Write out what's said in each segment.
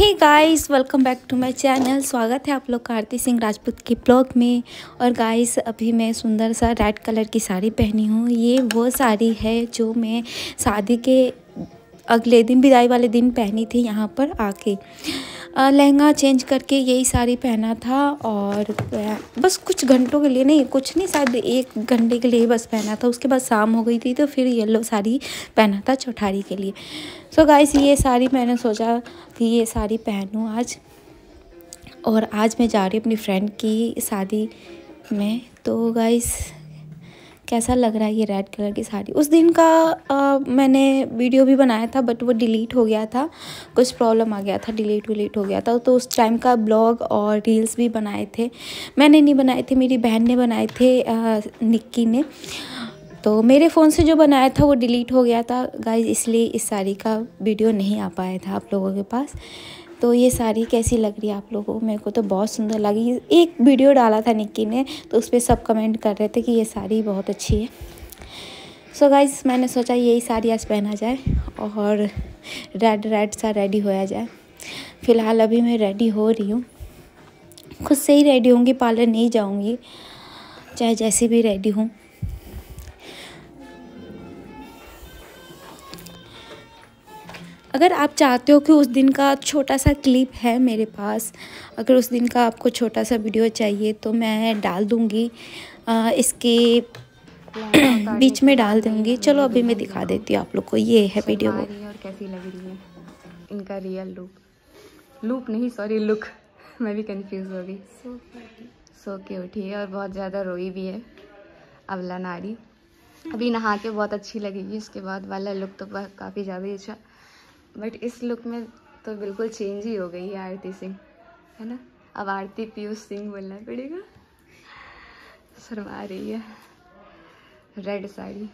Hey guys, welcome back to my channel. स्वागत है आप लोग का आरती सिंह राजपूत के ब्लॉग में। और गाइस, अभी मैं सुंदर सा रेड कलर की साड़ी पहनी हूँ। ये वो साड़ी है जो मैं शादी के अगले दिन, विदाई वाले दिन पहनी थी। यहाँ पर आके लहंगा चेंज करके यही साड़ी पहना था और बस कुछ घंटों के लिए, नहीं कुछ नहीं, शायद 1 घंटे के लिए बस पहना था। उसके बाद शाम हो गई थी तो फिर येलो साड़ी पहना था चौठारी के लिए। सो गाइस, ये साड़ी मैंने सोचा कि ये साड़ी पहनूं आज। और आज मैं जा रही हूँ अपनी फ्रेंड की शादी में। तो गाइस, कैसा लग रहा है ये रेड कलर की साड़ी। उस दिन का मैंने वीडियो भी बनाया था बट वो डिलीट हो गया था, कुछ प्रॉब्लम आ गया था, डिलीट हो गया था। तो उस टाइम का ब्लॉग और रील्स भी बनाए थे। मैंने नहीं बनाए थे, मेरी बहन ने बनाए थे, निक्की ने। तो मेरे फ़ोन से जो बनाया था वो डिलीट हो गया था गाइस, इसलिए इस साड़ी का वीडियो नहीं आ पाया था आप लोगों के पास। तो ये साड़ी कैसी लग रही है आप लोगों को? मेरे को तो बहुत सुंदर लगी। एक वीडियो डाला था निक्की ने, तो उस पर सब कमेंट कर रहे थे कि ये साड़ी बहुत अच्छी है। सो गाइस, मैंने सोचा यही साड़ी आज पहना जाए और रेड सा रेडी होया जाए। फ़िलहाल अभी मैं रेडी हो रही हूँ, खुद से ही रेडी होंगी, पार्लर नहीं जाऊँगी, चाहे जैसे भी रेडी हूँ। अगर आप चाहते हो कि उस दिन का छोटा सा क्लिप है मेरे पास, अगर उस दिन का आपको छोटा सा वीडियो चाहिए तो मैं डाल दूँगी, इसके बीच में डाल दूँगी। चलो अभी मैं दिखा देती हूँ आप लोग को। ये है वीडियो। और कैसी लग रही है इनका रियल लुक नहीं, सॉरी लुक, मैं भी कंफ्यूज हो गई। सो क्यूट ही है और बहुत ज़्यादा रोई भी है अबला नारी। अभी नहा के बहुत अच्छी लगेगी, इसके बाद वाला लुक तो काफ़ी ज़्यादा अच्छा, बट इस लुक में तो बिल्कुल चेंज ही हो गई है आरती सिंह, है ना। अब आरती पीयूष सिंह बोलना पड़ेगा। शर्मा रही है। रेड साड़ी,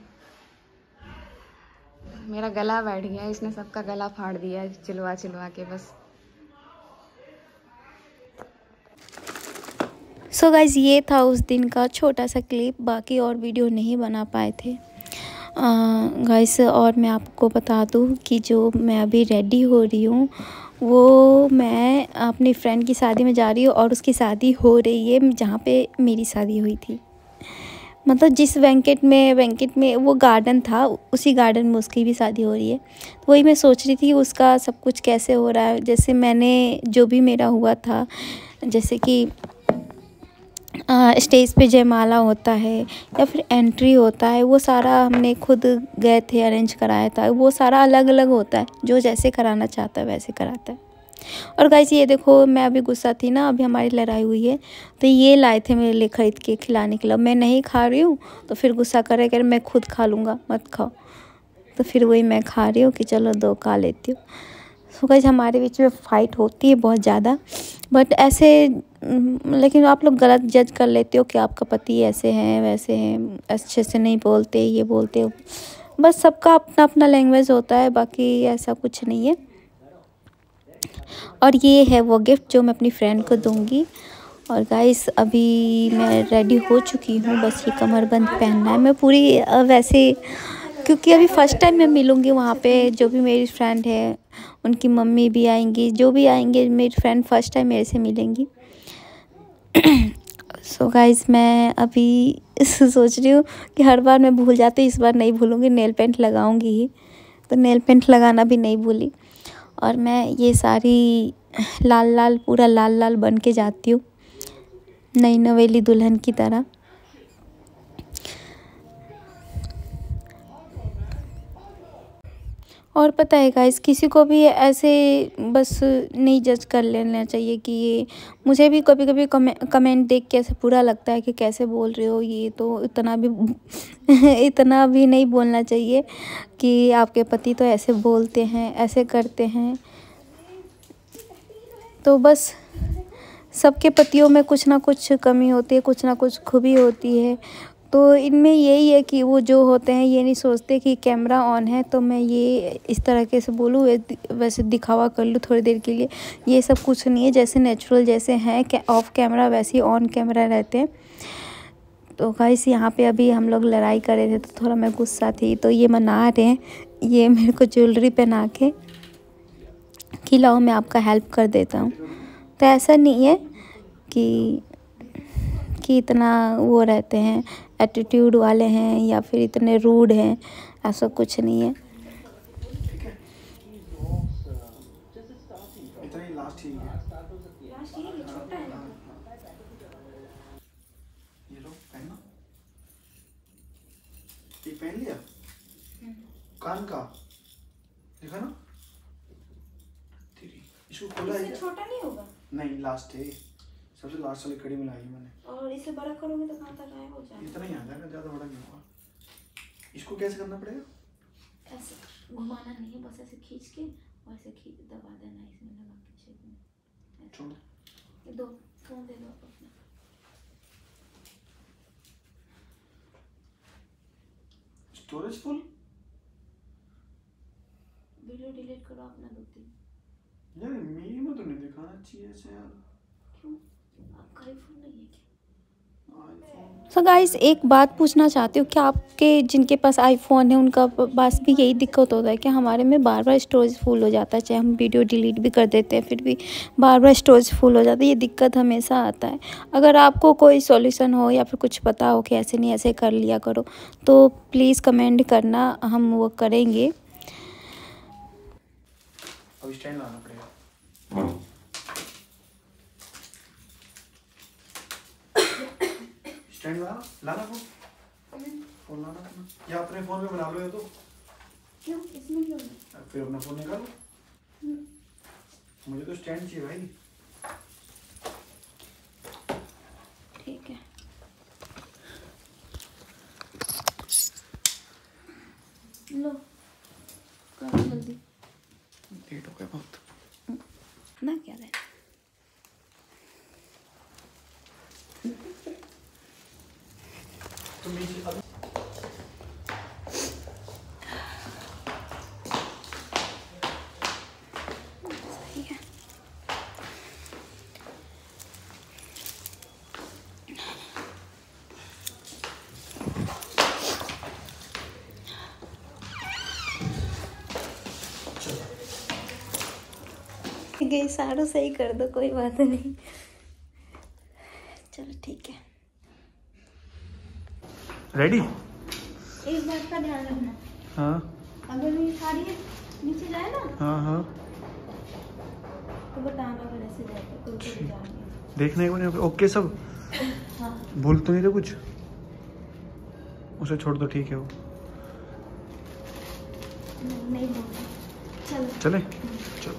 मेरा गला बैठ गया, इसने सबका गला फाड़ दिया है चिलवा के बस। सो गाइस, ये था उस दिन का छोटा सा क्लिप, बाकी और वीडियो नहीं बना पाए थे गाइस। और मैं आपको बता दूं कि जो मैं अभी रेडी हो रही हूँ वो मैं अपनी फ्रेंड की शादी में जा रही हूँ और उसकी शादी हो रही है जहाँ पे मेरी शादी हुई थी। मतलब जिस बैंकेट में वो गार्डन था, उसी गार्डन में उसकी भी शादी हो रही है। तो वही मैं सोच रही थी उसका सब कुछ कैसे हो रहा है। जैसे मैंने जो भी मेरा हुआ था, जैसे कि स्टेज पे जयमाला होता है या फिर एंट्री होता है, वो सारा हमने खुद गए थे, अरेंज कराया था। वो सारा अलग अलग होता है, जो जैसे कराना चाहता है वैसे कराता है। और गाइस, ये देखो, मैं अभी गुस्सा थी ना, अभी हमारी लड़ाई हुई है तो ये लाए थे मेरे लिए खरीद के खिलाने के लिए। मैं नहीं खा रही हूँ तो फिर गुस्सा कर मैं खुद खा लूँगा, मत खाओ। तो फिर वही मैं खा रही हूँ कि चलो 2 खा लेती हूँ। सो गाइस, हमारे बीच में फ़ाइट होती है बहुत ज़्यादा, बट ऐसे लेकिन आप लोग गलत जज कर लेते हो कि आपका पति ऐसे हैं वैसे हैं, अच्छे से नहीं बोलते, ये बोलते हो। बस सबका अपना अपना लैंग्वेज होता है, बाकी ऐसा कुछ नहीं है। और ये है वो गिफ्ट जो मैं अपनी फ्रेंड को दूंगी। और गाइस, अभी मैं रेडी हो चुकी हूँ, बस ये कमरबंद पहनना है। मैं पूरी वैसे, क्योंकि अभी फ़र्स्ट टाइम मैं मिलूँगी वहाँ पे, जो भी मेरी फ्रेंड है उनकी मम्मी भी आएंगी, जो भी आएंगे मेरी फ्रेंड फ़र्स्ट टाइम मेरे से मिलेंगी। सो गाइस, मैं अभी सोच रही हूँ कि हर बार मैं भूल जाती हूँ, इस बार नहीं भूलूँगी, नेल पेंट लगाऊँगी ही। तो नेल पेंट लगाना भी नहीं भूली। और मैं ये सारी पूरा लाल बन के जाती हूँ, नई नवेली दुल्हन की तरह। और पता है गाइस, किसी को भी ऐसे बस नहीं जज कर लेना चाहिए कि ये, मुझे भी कभी कभी कमेंट देख के ऐसे बुरा लगता है कि कैसे बोल रहे हो, ये तो इतना भी इतना भी नहीं बोलना चाहिए कि आपके पति तो ऐसे बोलते हैं, ऐसे करते हैं। तो बस सबके पतियों में कुछ ना कुछ कमी होती है, कुछ ना कुछ खूबी होती है। तो इनमें यही है कि वो जो होते हैं ये नहीं सोचते कि कैमरा ऑन है तो मैं ये इस तरीके से बोलूँ, वैसे दिखावा कर लूँ थोड़ी देर के लिए। ये सब कुछ नहीं है, जैसे नेचुरल जैसे हैं ऑफ कैमरा वैसे ही ऑन कैमरा रहते हैं। तो गाइस, यहाँ पे अभी हम लोग लड़ाई कर रहे थे तो थोड़ा मैं गुस्सा थी, तो ये मना रहे हैं, ये मेरे को ज्वेलरी पहना के कि लाओ मैं आपका हेल्प कर देता हूँ। तो ऐसा नहीं है कि इतना वो रहते हैं, एटीट्यूड वाले हैं या फिर इतने रूड हैं, ऐसा कुछ नहीं है। पहन लिया कान का, देखा ना तेरी, इसको खोला है। छोटा नहीं होगा? नहीं, लास्ट है, सबसे लास्ट वाली कड़ी मिलाई मैंने। और इसे बड़ा करोगे तो कहाँ तक आएगा? हो जाएगा, इतना ही आ जाएगा, ज़्यादा बड़ा नहीं होगा। इसको कैसे करना पड़ेगा? ऐसे घुमाना नहीं है, बस ऐसे खींच के और ऐसे खींच दबा देना इसमें लगा के शेप में। छोड़ दो फोन दे दो अपना। Storage full. वीडियो डिलीट करो अपना 2-3। यार मेरी में तो नहीं दिखाना चाहिए ऐसे यार। क्यों? आपका आईफोन नहीं है क्या? आईफोन। सो गाइस, एक बात पूछना चाहती हूँ, क्या आपके जिनके पास आईफोन है उनका पास भी यही दिक्कत होता है कि हमारे में बार बार स्टोरेज फुल हो जाता है, चाहे हम वीडियो डिलीट भी कर देते हैं फिर भी बार बार स्टोरेज फुल हो जाता है? ये दिक्कत हमेशा आता है। अगर आपको कोई सॉल्यूशन हो या फिर कुछ पता हो कि ऐसे नहीं ऐसे कर लिया करो तो प्लीज़ कमेंट करना, हम वो करेंगे। अब स्टैंड लाना पड़ेगा। स्टैंड लाना फोन लाना अपना, या अपने फोन में बना लो या तो। क्यों? इसमें क्यों नहीं? फिर अपना फोन निकालो। मुझे तो स्टैंड चाहिए भाई। ठीक है, लो करो जल्दी। लेट हो गया बहुत ना क्या है? तो नीचे अब सही है। गई सारों सही कर दो, कोई बात नहीं। चलो ठीक है। रेडी। एक बात का ध्यान रखना, हाँ अगर ये साड़ी नीचे जाए ना हाँ हाँ तो बताना, अगर ऐसे जाए तो कोई भी जाए। देखने को नहीं। ओके सब। हाँ, भूल तो नहीं थे कुछ? उसे छोड़ दो, ठीक है वो। नहीं बोलना। चलो चले चलो।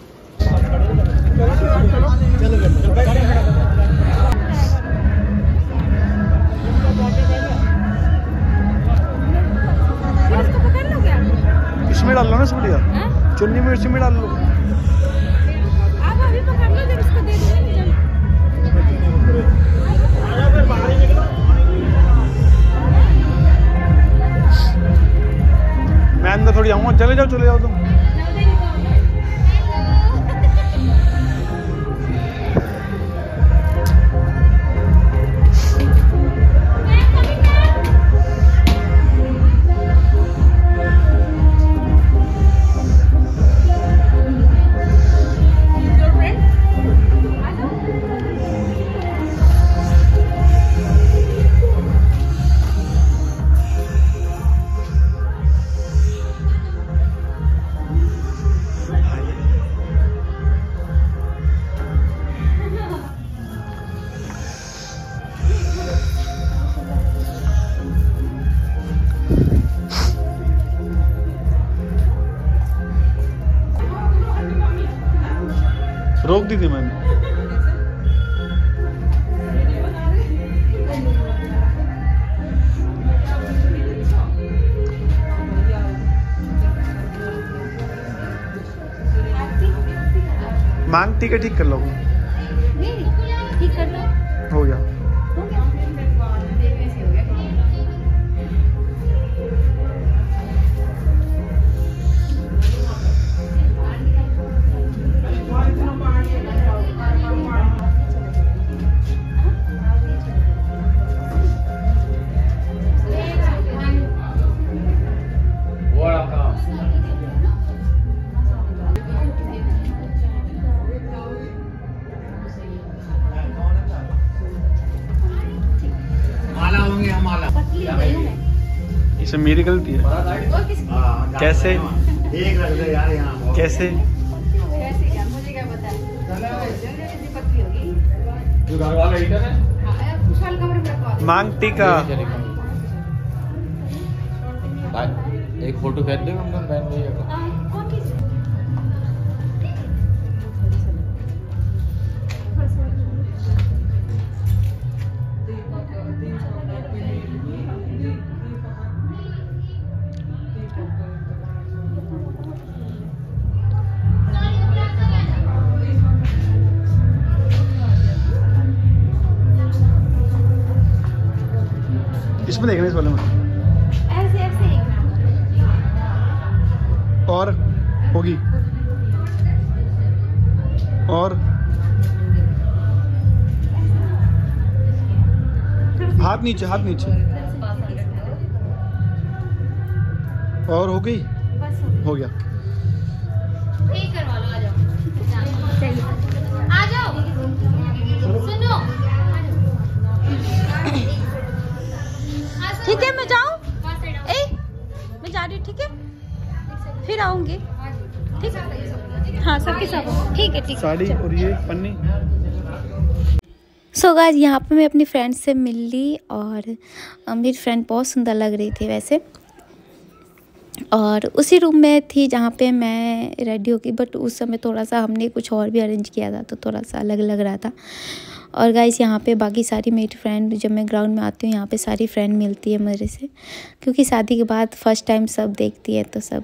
इसमें डाल लो ना, इसमें बढ़िया चुन्नी में इसी में डाल लो। आप अभी पकड़ लो, जब इसको दे दो। मैं अंदर थोड़ी आऊँगा, चले जाओ तुम। रोक दी थी मैंने। मांगती के ठीक कर लो। ठीक कर लो। हो गया। इसमें मेरी गलती है। कैसे कैसे मुझे क्या पता है, पतली होगी। मांगटी का एक फोटो खींच देगा हम बहन भैया का। इसमें देखना, इस वाले में ऐसे ऐसे और होगी और हाथ नीचे, हाथ नीचे और हो गई, हो गया। ठीक करवा लो, आ जाओ। आ जाओ, सुनो। ठीक है, मैं जाऊँ? मैं जा रही हूँ, ठीक है, फिर आऊँगी। ठीक है, हाँ सबके सब ठीक है, ठीक है। साड़ी और ये पन्नी। सो गाइस, यहाँ पे मैं अपनी फ्रेंड से मिल ली और मेरी फ्रेंड बहुत सुंदर लग रही थी वैसे, और उसी रूम में थी जहाँ पे मैं रेडी होगी, बट उस समय थोड़ा सा हमने कुछ और भी अरेंज किया था तो थोड़ा सा अलग लग रहा था। और गाइस यहाँ पे बाकी सारी मेरी फ्रेंड, जब मैं ग्राउंड में आती हूँ यहाँ पे सारी फ्रेंड मिलती है मेरे से, क्योंकि शादी के बाद फर्स्ट टाइम सब देखती है तो सब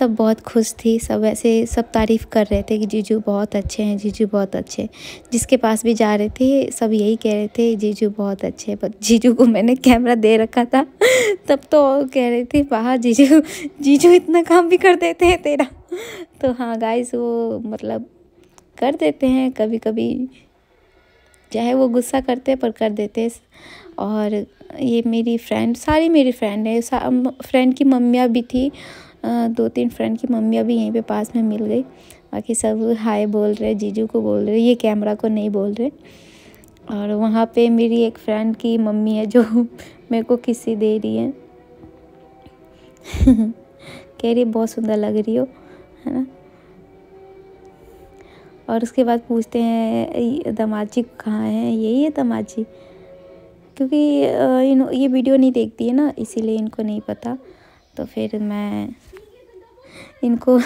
बहुत खुश थी। सब ऐसे सब तारीफ़ कर रहे थे कि जीजू बहुत अच्छे हैं, जीजू बहुत अच्छे। जिसके पास भी जा रहे थे सब यही कह रहे थे जीजू बहुत अच्छे। पर जीजू को मैंने कैमरा दे रखा था तब तो कह रहे थे वाह जीजू इतना काम भी कर देते हैं तेरा। तो हाँ गाइस, वो मतलब कर देते हैं कभी कभी, चाहे वो गुस्सा करते हैं पर कर देते हैं। और ये मेरी फ्रेंड, सारी मेरी फ्रेंड है, फ्रेंड की मम्मियाँ भी थी, 2-3 फ्रेंड की मम्मियाँ भी यहीं पे पास में मिल गई। बाकी सब हाय बोल रहे, जीजू को बोल रहे, ये कैमरा को नहीं बोल रहे। और वहाँ पे मेरी एक फ्रेंड की मम्मी है जो मेरे को किसी दे रही है कह रही बहुत सुंदर लग रही हो, है ना। और उसके बाद पूछते हैं दामाद जी कहाँ हैं, यही है दामाद जी, क्योंकि ये वीडियो नहीं देखती है ना, इसीलिए इनको नहीं पता। तो फिर मैं इनको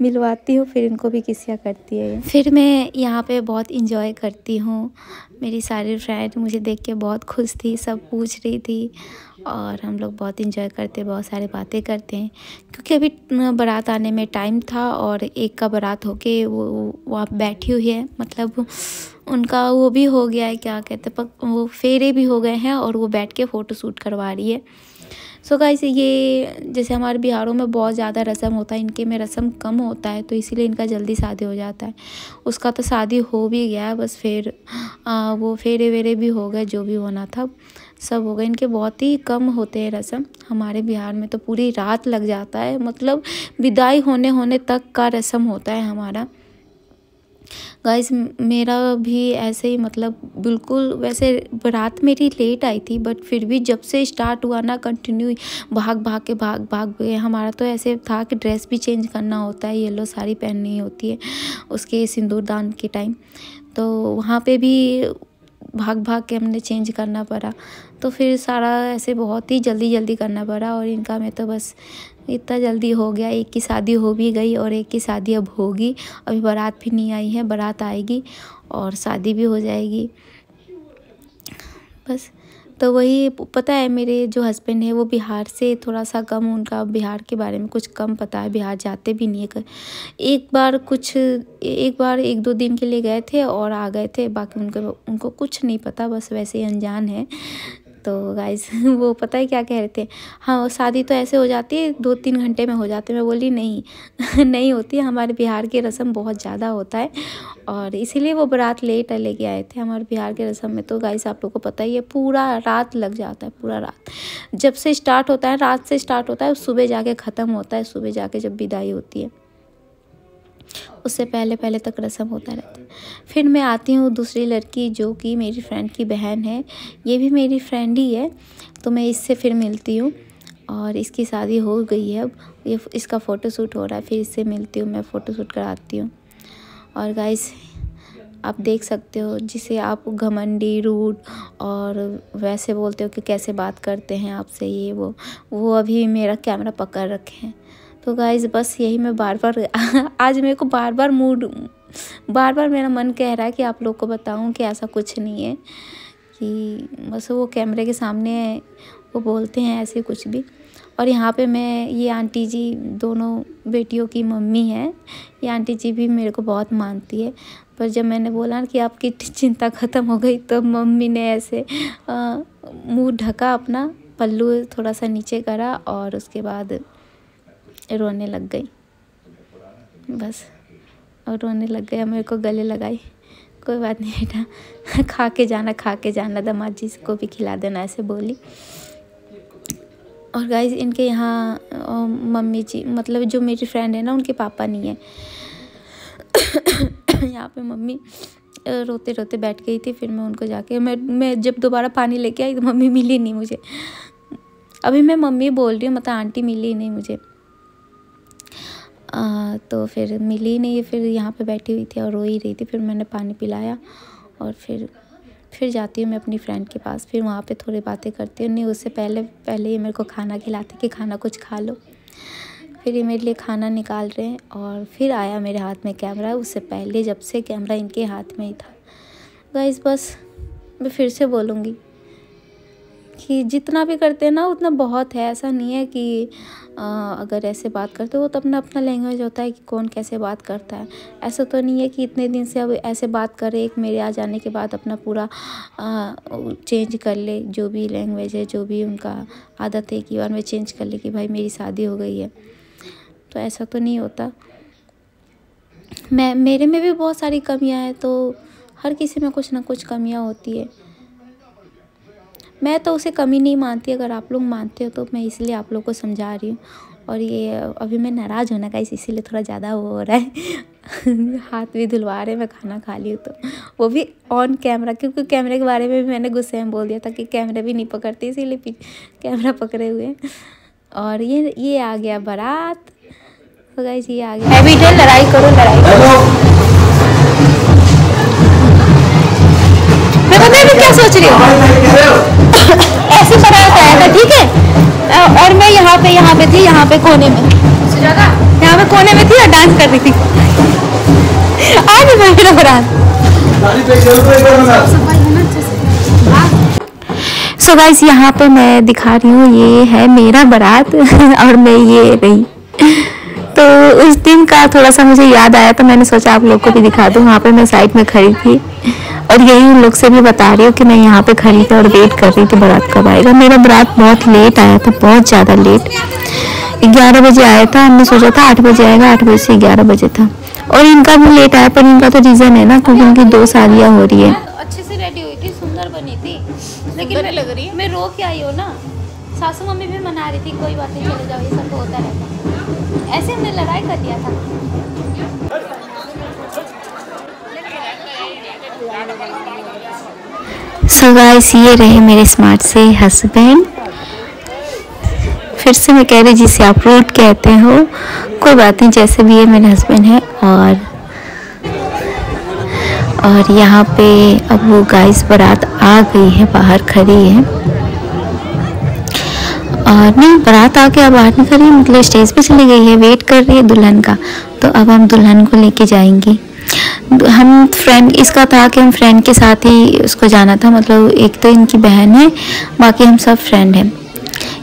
मिलवाती हूँ, फिर इनको भी किसिया करती है। फिर मैं यहाँ पे बहुत इंजॉय करती हूँ। मेरी सारी फ्रेंड मुझे देख के बहुत खुश थी, सब पूछ रही थी और हम लोग बहुत इंजॉय करते, बहुत सारी बातें करते हैं। क्योंकि अभी बारात आने में टाइम था और एक का बारात होके वो वहाँ बैठी हुई है, मतलब उनका वो भी हो गया है, क्या कहते हैं, वो फेरे भी हो गए हैं और वो बैठ के फ़ोटो शूट करवा रही है। सो गाइस, ये जैसे हमारे बिहारों में बहुत ज़्यादा रस्म होता है, इनके में रस्म कम होता है, तो इसीलिए इनका जल्दी शादी हो जाता है। उसका तो शादी हो भी गया, बस फिर वो फेरे वेरे भी हो गए, जो भी होना था सब हो गए। इनके बहुत ही कम होते हैं रस्म, हमारे बिहार में तो पूरी रात लग जाता है, मतलब विदाई होने तक का रस्म होता है हमारा। गाइस, मेरा भी ऐसे ही, मतलब बिल्कुल वैसे बारात मेरी लेट आई थी, बट फिर भी जब से स्टार्ट हुआ ना कंटिन्यू भाग गए। हमारा तो ऐसे था कि ड्रेस भी चेंज करना होता है, येलो साड़ी पहननी होती है उसके सिंदूरदान के टाइम, तो वहाँ पे भी भाग के हमने चेंज करना पड़ा। तो फिर सारा ऐसे बहुत ही जल्दी करना पड़ा, और इनका में तो बस इतना जल्दी हो गया। एक की शादी हो भी गई और एक की शादी अब होगी, अभी बारात भी नहीं आई है, बारात आएगी और शादी भी हो जाएगी बस। तो वही पता है, मेरे जो हस्बैंड है वो बिहार से थोड़ा सा कम, उनका बिहार के बारे में कुछ कम पता है, बिहार जाते भी नहीं है। एक बार 1-2 दिन के लिए गए थे और आ गए थे, बाकी उनको कुछ नहीं पता, बस वैसे ही अनजान है। तो गाइस वो पता है क्या कह रहे थे, हाँ शादी तो ऐसे हो जाती है 2-3 घंटे में हो जाती है। मैं बोली नहीं नहीं होती है, हमारे बिहार की रस्म बहुत ज़्यादा होता है और इसीलिए वो बारात लेट लेके आए थे। हमारे बिहार के रस्म में तो गाइस आप लोगों को पता ही है, पूरा रात लग जाता है, पूरा रात जब से स्टार्ट होता है, रात से स्टार्ट होता है, सुबह जाके ख़त्म होता है, सुबह जाके जब विदाई होती है। उससे पहले पहले तक रस्म होता रहता है। फिर मैं आती हूँ दूसरी लड़की जो कि मेरी फ्रेंड की बहन है, ये भी मेरी फ्रेंड ही है, तो मैं इससे फिर मिलती हूँ। और इसकी शादी हो गई है, अब ये इसका फ़ोटोशूट हो रहा है, फिर इससे मिलती हूँ, मैं फ़ोटोशूट कराती हूँ। और गाइस आप देख सकते हो, जिसे आप घमंडी, रूड और वैसे बोलते हो कि कैसे बात करते हैं आपसे, ये वो अभी मेरा कैमरा पकड़ रखे हैं। तो गाइस बस यही मैं बार बार आज मेरे को बार बार मेरा मन कह रहा है कि आप लोग को बताऊं कि ऐसा कुछ नहीं है, कि बस वो कैमरे के सामने वो बोलते हैं ऐसे कुछ भी। और यहाँ पे मैं, ये आंटी जी दोनों बेटियों की मम्मी हैं, ये आंटी जी भी मेरे को बहुत मानती है। पर जब मैंने बोला कि आपकी चिंता ख़त्म हो गई, तो मम्मी ने ऐसे मुंह ढका, अपना पल्लू थोड़ा सा नीचे करा और उसके बाद रोने लग गई बस। और रोने लग गया, मेरे को गले लगाई, कोई बात नहीं बेटा, खा के जाना, दामाद जी को भी खिला देना, ऐसे बोली। और गाइस इनके यहाँ मम्मी जी, मतलब जो मेरी फ्रेंड है ना, उनके पापा नहीं है। यहाँ पे मम्मी रोते रोते बैठ गई थी। फिर मैं उनको जाके, मैं जब दोबारा पानी लेके आई तो मम्मी मिली नहीं मुझे। अभी मैं मम्मी बोल रही हूँ, मतलब आंटी मिली नहीं मुझे। तो फिर मिली नहीं, फिर यहाँ पे बैठी हुई थी और रो ही रही थी। फिर मैंने पानी पिलाया और फिर जाती हूँ मैं अपनी फ्रेंड के पास। फिर वहाँ पे थोड़ी बातें करती हूँ। नहीं, उससे पहले ये मेरे को खाना खिलाते कि खाना कुछ खा लो। फिर ये मेरे लिए खाना निकाल रहे हैं और फिर आया मेरे हाथ में कैमरा। उससे पहले जब से कैमरा इनके हाथ में ही था। गाइस बस मैं फिर से बोलूँगी कि जितना भी करते हैं ना उतना बहुत है। ऐसा नहीं है कि अगर ऐसे बात करते हो तो अपना लैंग्वेज होता है कि कौन कैसे बात करता है। ऐसा तो नहीं है कि इतने दिन से अब ऐसे बात कर रहे, एक मेरे आ जाने के बाद अपना पूरा चेंज कर ले, जो भी लैंग्वेज है, जो भी उनका आदत है, एक बार में चेंज कर ले कि भाई मेरी शादी हो गई है। तो ऐसा तो नहीं होता। मेरे में भी बहुत सारी कमियां हैं, तो हर किसी में कुछ ना कुछ कमियां होती है। मैं तो उसे कमी नहीं मानती, अगर आप लोग मानते हो तो मैं इसलिए आप लोग को समझा रही हूँ। और ये अभी मैं नाराज़ होना गाइस, इसीलिए थोड़ा ज़्यादा वो हो रहा है। हाथ भी धुलवा रहे, मैं खाना खा ली हूँ तो वो भी ऑन कैमरा, क्योंकि कैमरे के बारे में भी मैंने गुस्से में बोल दिया था कि कैमरा भी नहीं पकड़ती, इसीलिए कैमरा पकड़े हुए हैं। और ये आ गया बारात। तो गाइस ये आ गया। एवरीडे लड़ाई करो। मैं पता है क्या सोच रही हूँ, ऐसे बारात आया था, ठीक है, और मैं यहाँ पे थी, यहाँ पे कोने में, यहाँ पे कोने में थी और डांस कर रही थी। आज मेरा बारात। सो गाइस यहाँ पे मैं दिखा रही हूँ, ये है मेरा बारात और मैं ये रही। तो उस दिन का थोड़ा सा मुझे याद आया, तो मैंने सोचा आप लोग को भी दिखा दूँ। वहाँ पे मैं साइड में खड़ी थी और यही उन लोग से भी बता रही हूँ कि मैं यहाँ पे खड़ी थी और वेट कर रही थी बारात कब आएगा। मेरा बारात बहुत लेट आया था, बहुत ज़्यादा लेट। 11 बजे आया था, हमने सोचा था 8 बजे आएगा, 8 बजे से 11 बजे था। और इनका भी लेट आया, पर इनका तो रीज़न है ना, क्योंकि उनकी 2 शादियाँ हो रही है। अच्छे से रेडी हुई थी, सुंदर बनी थी, लेकिन लग रही है। मैं रो के आई हो ना, सासू मम्मी भी मना रही थी, कोई बात नहीं चले जाओ, ये सब तो होता रहता है। ऐसे हमने लड़ाई कर दिया था। सो गाइस ये रहे मेरे स्मार्ट से हस्बैंड। फिर से मैं कह रही, जिसे आप रूट कहते हो, कोई बात नहीं, जैसे भी ये मेरे हस्बैंड है। और यहाँ पे अब वो गाइस बारात आ गई है, बाहर खड़ी है। और नहीं, बारात आके अब बाहर नहीं खड़ी, मतलब स्टेज पे चली गई है, वेट कर रही है दुल्हन का। तो अब हम दुल्हन को लेके जाएंगे। हम फ्रेंड, इसका था कि हम फ्रेंड के साथ ही उसको जाना था, मतलब एक तो इनकी बहन है, बाकी हम सब फ्रेंड हैं।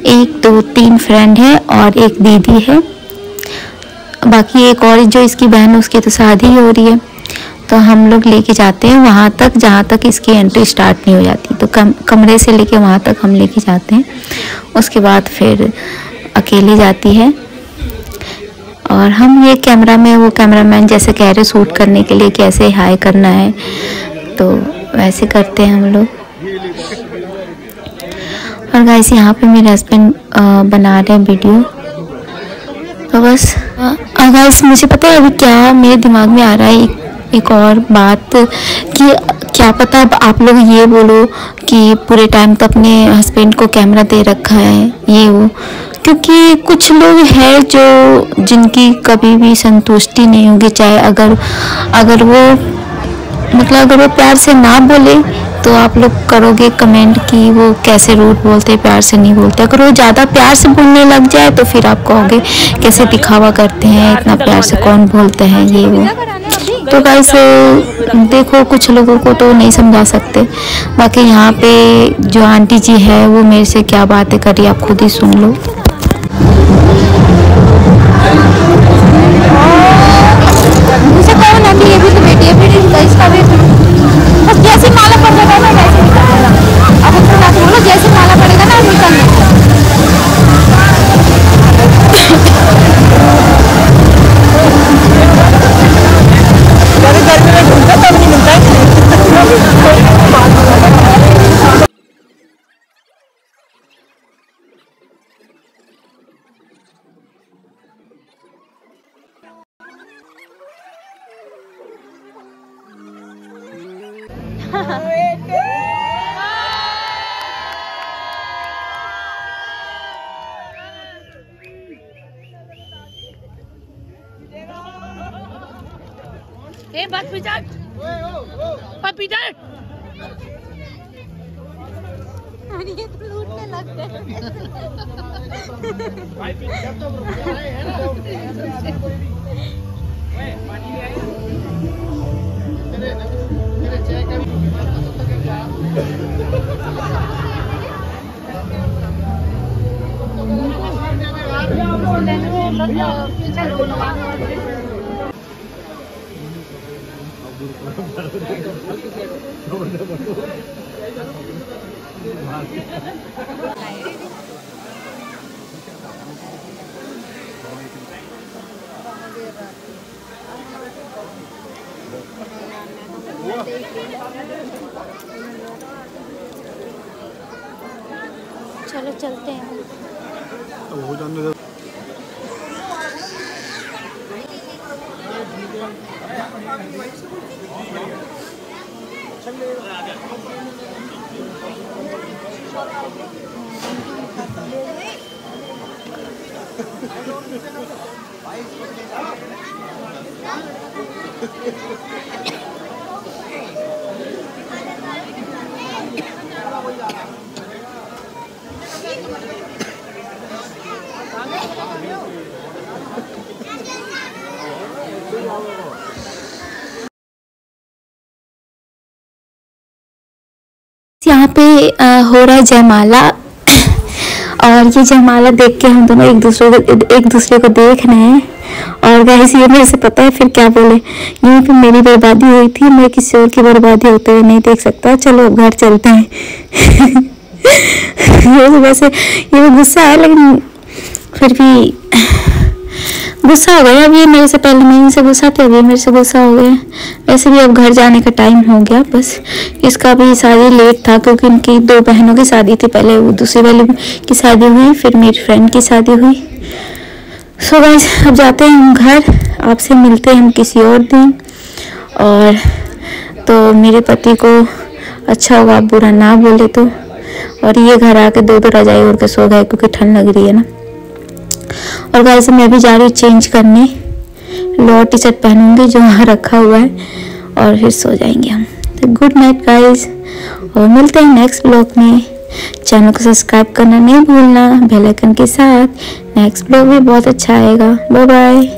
1 2 3 फ्रेंड है और एक दीदी है, बाकी एक और जो इसकी बहन है उसकी तो शादी हो रही है। तो हम लोग लेके जाते हैं वहाँ तक जहाँ तक इसकी एंट्री स्टार्ट नहीं हो जाती। तो कमरे से लेके वहाँ तक हम लेके जाते हैं। उसके बाद फिर अकेली जाती है। और हम ये कैमरा में, वो कैमरामैन जैसे कह रहे शूट करने के लिए कैसे हाई करना है, तो वैसे करते हैं हम लोग। और गाइस यहाँ पे मेरे हस्बैंड बना रहे हैं वीडियो। तो बस गाइस मुझे पता है अभी क्या मेरे दिमाग में आ रहा है, एक और बात कि क्या पता अब आप लोग ये बोलो कि पूरे टाइम तो अपने हस्बैंड को कैमरा दे रखा है ये वो, क्योंकि कुछ लोग हैं जो जिनकी कभी भी संतुष्टि नहीं होगी, चाहे अगर वो मतलब अगर वो प्यार से ना बोले तो आप लोग करोगे कमेंट कि वो कैसे रूड बोलते, प्यार से नहीं बोलते। अगर वो ज़्यादा प्यार से बोलने लग जाए तो फिर आप कहोगे कैसे दिखावा करते हैं, इतना प्यार से कौन बोलते हैं ये वो। तो गाइस देखो कुछ लोगों को तो नहीं समझा सकते, बाकी यहाँ पे जो आंटी जी है वो मेरे से क्या बातें करी आप खुद ही सुन लो। मुझे कहो ना कि ये भी तो बेटी है, फिर इसका भी बस जैसे माला पड़ जाएगा ना वैसे निकलेगा। अब उसको बात बोलो जैसे माला पड़ेगा ना निकलना। बस पिटा पिटा ये तो लूटने लग गए। चलो चलते हैं। हो जाने दो। यहाँ पे हो रहा है जयमाला और ये जयमाला देख के हम दोनों एक दूसरे को देख रहे हैं। और गाइस ये मेरे से पता है फिर क्या बोले, यहीं पे मेरी बर्बादी हुई थी, मैं किसी और की बर्बादी होते हुए नहीं देख सकता, चलो अब घर चलते हैं। वैसे ये गुस्सा है लेकिन फिर भी गुस्सा हो गया। अब ये मेरे से पहले मैं इनसे गुस्सा थे, अब ये मेरे से गुस्सा हो गया। वैसे भी अब घर जाने का टाइम हो गया, बस इसका भी शादी लेट था क्योंकि इनकी 2 बहनों की शादी थी, पहले वो दूसरी वाली की शादी हुई, फिर मेरी फ्रेंड की शादी हुई। सो गाइस अब जाते हैं हम घर, आपसे मिलते हैं हम किसी और दिन। और तो मेरे पति को अच्छा हुआ, बुरा ना बोले तो। और ये घर आके 2 रजाई ओढ़ के सो गए क्योंकि ठंड लग रही है ना। और गाइस मैं भी जा रही हूँ चेंज करने, लोअर टी शर्ट पहनूंगी जो वहाँ रखा हुआ है और फिर सो जाएंगे हम। तो गुड नाइट गाइस, और मिलते हैं नेक्स्ट ब्लॉग में। चैनल को सब्सक्राइब करना नहीं भूलना बेल आइकन के साथ। नेक्स्ट ब्लॉग भी बहुत अच्छा आएगा। Bye bye.